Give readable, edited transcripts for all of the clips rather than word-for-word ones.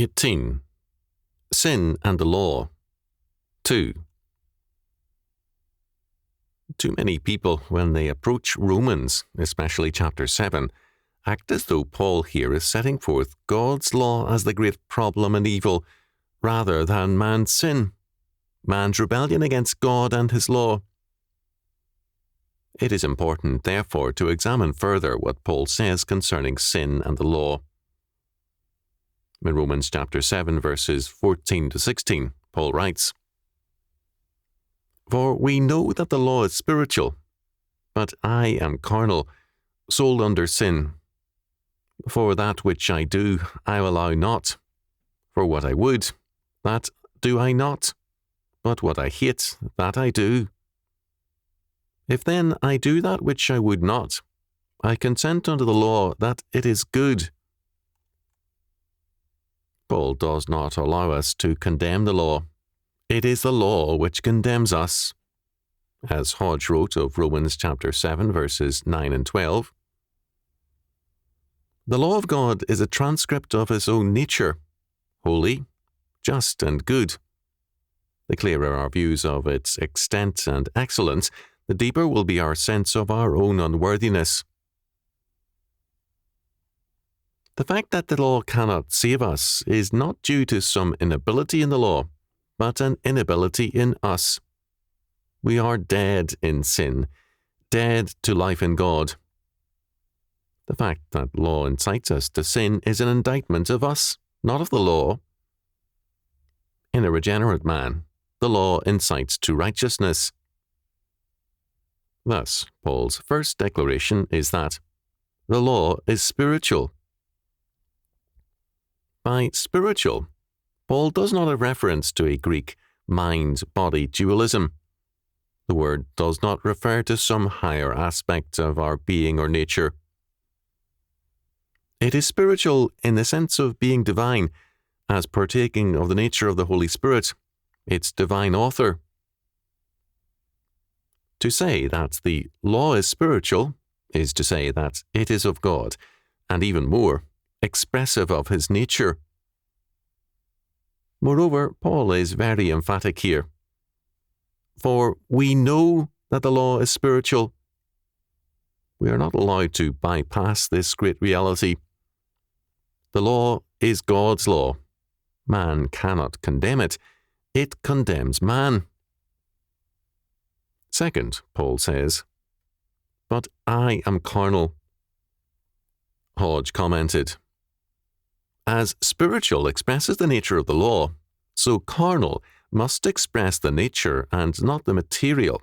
18. Sin and the Law. 2. Too many people, when they approach Romans, especially chapter 7, act as though Paul here is setting forth God's law as the great problem and evil, rather than man's sin, man's rebellion against God and his law. It is important, therefore, to examine further what Paul says concerning sin and the law. In Romans chapter 7, verses 14 to 16, Paul writes, "For we know that the law is spiritual, but I am carnal, sold under sin. For that which I do, I allow not. For what I would, that do I not. But what I hate, that I do. If then I do that which I would not, I consent unto the law that it is good." Paul does not allow us to condemn the law. It is the law which condemns us. As Hodge wrote of Romans chapter 7, verses 9 and 12, "The law of God is a transcript of his own nature, holy, just, and good. The clearer our views of its extent and excellence, the deeper will be our sense of our own unworthiness. The fact that the law cannot save us is not due to some inability in the law, but an inability in us. We are dead in sin, dead to life in God. The fact that law incites us to sin is an indictment of us, not of the law. In a regenerate man, the law incites to righteousness. Thus, Paul's first declaration is that the law is spiritual. By spiritual, Paul does not have reference to a Greek mind-body dualism. The word does not refer to some higher aspect of our being or nature. It is spiritual in the sense of being divine, as partaking of the nature of the Holy Spirit, its divine author. To say that the law is spiritual is to say that it is of God, and even more, expressive of his nature. Moreover, Paul is very emphatic here. For we know that the law is spiritual. We are not allowed to bypass this great reality. The law is God's law. Man cannot condemn it. It condemns man. Second, Paul says, "But I am carnal." Hodge commented, "As spiritual expresses the nature of the law, so carnal must express the nature and not the material.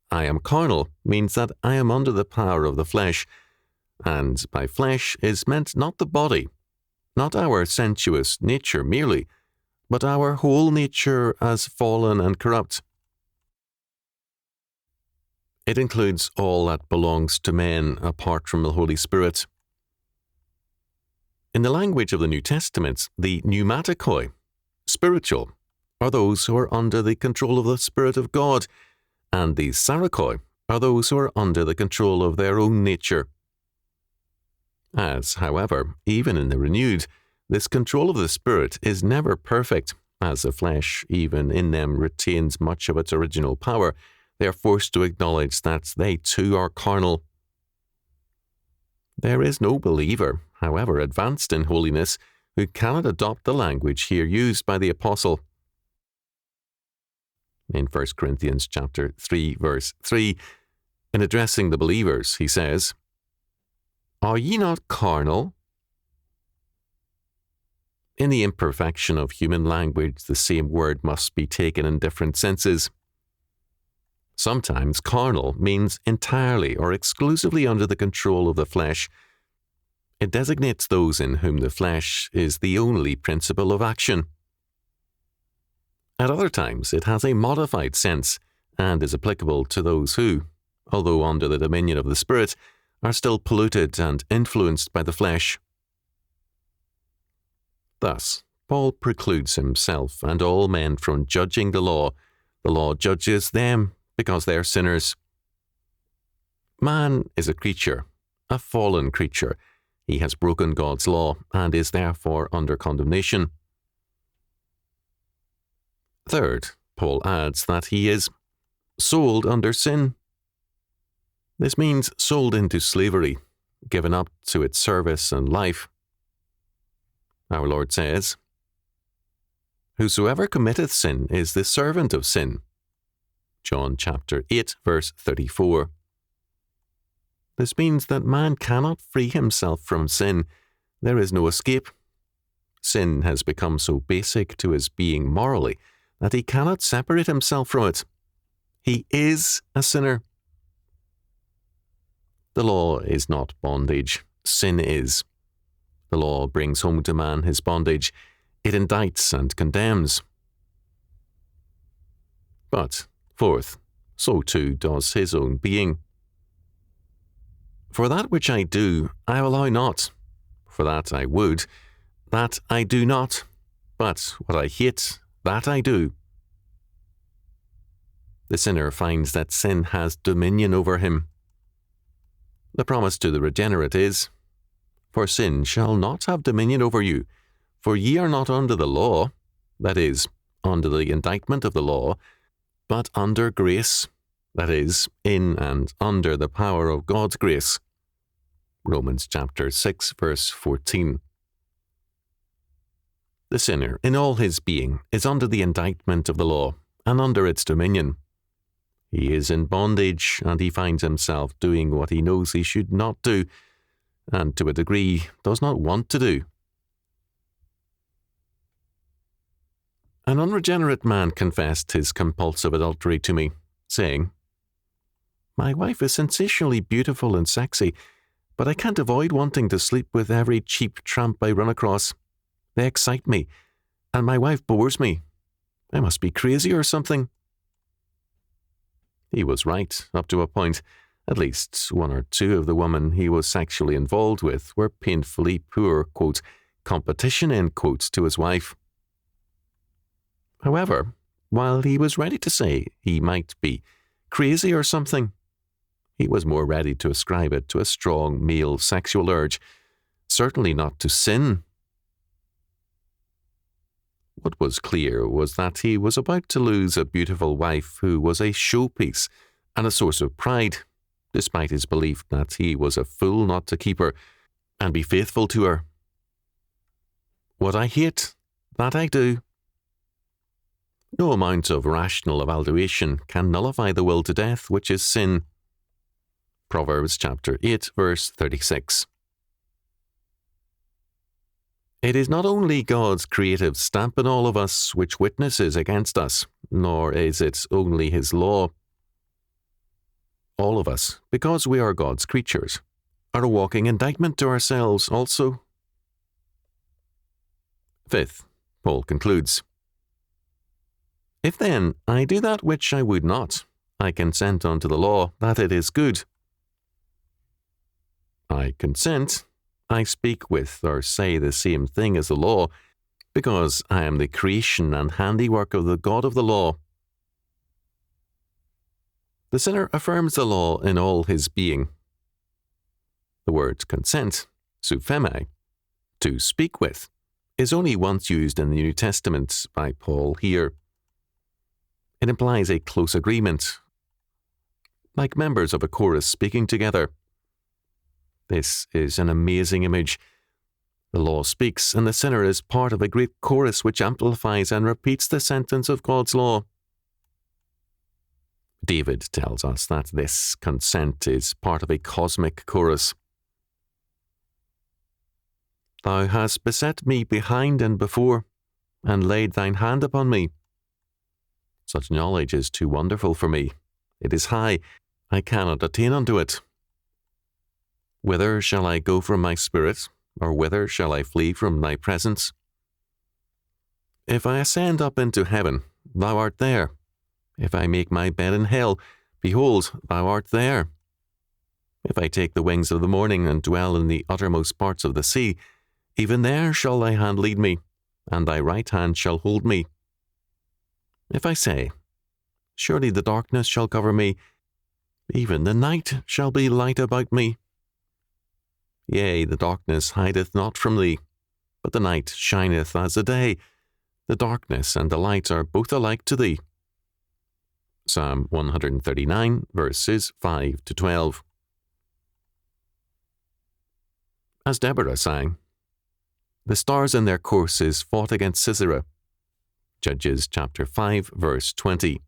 I am carnal means that I am under the power of the flesh, and by flesh is meant not the body, not our sensuous nature merely, but our whole nature as fallen and corrupt. It includes all that belongs to men apart from the Holy Spirit. In the language of the New Testament, the pneumatikoi, spiritual, are those who are under the control of the Spirit of God, and the sarikoi are those who are under the control of their own nature. As, however, even in the renewed, this control of the Spirit is never perfect, as the flesh, even in them, retains much of its original power. They are forced to acknowledge that they too are carnal. There is no believer, however advanced in holiness, who cannot adopt the language here used by the apostle. In 1 Corinthians chapter 3, verse 3, in addressing the believers, he says, "Are ye not carnal?" In the imperfection of human language, the same word must be taken in different senses. Sometimes carnal means entirely or exclusively under the control of the flesh. It designates those in whom the flesh is the only principle of action. At other times, it has a modified sense and is applicable to those who, although under the dominion of the Spirit, are still polluted and influenced by the flesh. Thus, Paul precludes himself and all men from judging the law. The law judges them because they are sinners. Man is a creature, a fallen creature. He has broken God's law and is therefore under condemnation. Third, Paul adds that he is sold under sin. This means sold into slavery, given up to its service and life. Our Lord says, "Whosoever committeth sin is the servant of sin." John chapter 8, verse 34. This means that man cannot free himself from sin. There is no escape. Sin has become so basic to his being morally that he cannot separate himself from it. He is a sinner. The law is not bondage. Sin is. The law brings home to man his bondage. It indicts and condemns. But, fourth, so too does his own being. For that which I do, I allow not. For that I would, that I do not. But what I hate, that I do. The sinner finds that sin has dominion over him. The promise to the regenerate is, "For sin shall not have dominion over you, for ye are not under the law," that is, under the indictment of the law, "but under grace," that is, in and under the power of God's grace. Romans chapter 6, verse 14. The sinner, in all his being, is under the indictment of the law and under its dominion. He is in bondage, and he finds himself doing what he knows he should not do, and to a degree does not want to do. An unregenerate man confessed his compulsive adultery to me, saying, "My wife is sensationally beautiful and sexy, but I can't avoid wanting to sleep with every cheap tramp I run across. They excite me, and my wife bores me. I must be crazy or something." He was right, up to a point. At least one or two of the women he was sexually involved with were painfully poor, quote, competition, end quotes, to his wife. However, while he was ready to say he might be crazy or something, he was more ready to ascribe it to a strong male sexual urge, certainly not to sin. What was clear was that he was about to lose a beautiful wife who was a showpiece and a source of pride, despite his belief that he was a fool not to keep her and be faithful to her. What I hate, that I do. No amount of rational evaluation can nullify the will to death, which is sin. Proverbs chapter 8, verse 36. It is not only God's creative stamp in all of us which witnesses against us, nor is it only His law. All of us, because we are God's creatures, are a walking indictment to ourselves also. Fifth, Paul concludes, "If then I do that which I would not, I consent unto the law that it is good." I consent. I speak with or say the same thing as the law, because I am the creation and handiwork of the God of the law. The sinner affirms the law in all his being. The word consent, supheme, to speak with, is only once used in the New Testament by Paul here. It implies a close agreement, like members of a chorus speaking together. This is an amazing image. The law speaks, and the sinner is part of a great chorus which amplifies and repeats the sentence of God's law. David tells us that this consent is part of a cosmic chorus. "Thou hast beset me behind and before, and laid thine hand upon me." Such knowledge is too wonderful for me. It is high. I cannot attain unto it. Whither shall I go from my spirit, or whither shall I flee from thy presence? If I ascend up into heaven, thou art there. If I make my bed in hell, behold, thou art there. If I take the wings of the morning and dwell in the uttermost parts of the sea, even there shall thy hand lead me, and thy right hand shall hold me. If I say, surely the darkness shall cover me, even the night shall be light about me. Yea, the darkness hideth not from thee, but the night shineth as the day. The darkness and the light are both alike to thee. Psalm 139, verses 5 to 12. As Deborah sang, the stars in their courses fought against Sisera. Judges chapter 5, verse 20.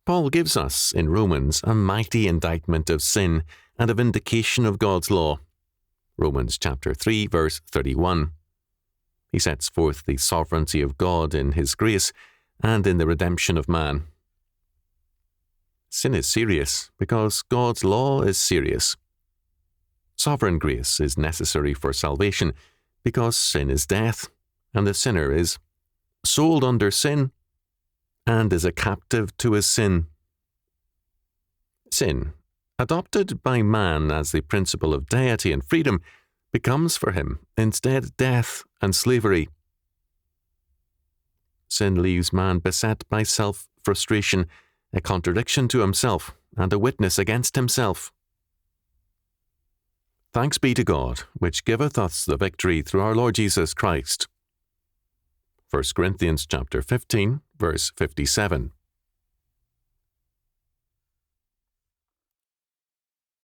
Paul gives us in Romans a mighty indictment of sin and a vindication of God's law. Romans chapter 3, verse 31. He sets forth the sovereignty of God in His grace and in the redemption of man. Sin is serious because God's law is serious. Sovereign grace is necessary for salvation because sin is death, and the sinner is sold under sin and is a captive to his sin. Sin, adopted by man as the principle of deity and freedom, becomes for him instead death and slavery. Sin leaves man beset by self-frustration, a contradiction to himself, and a witness against himself. Thanks be to God, which giveth us the victory through our Lord Jesus Christ. 1 Corinthians chapter 15, verse 57.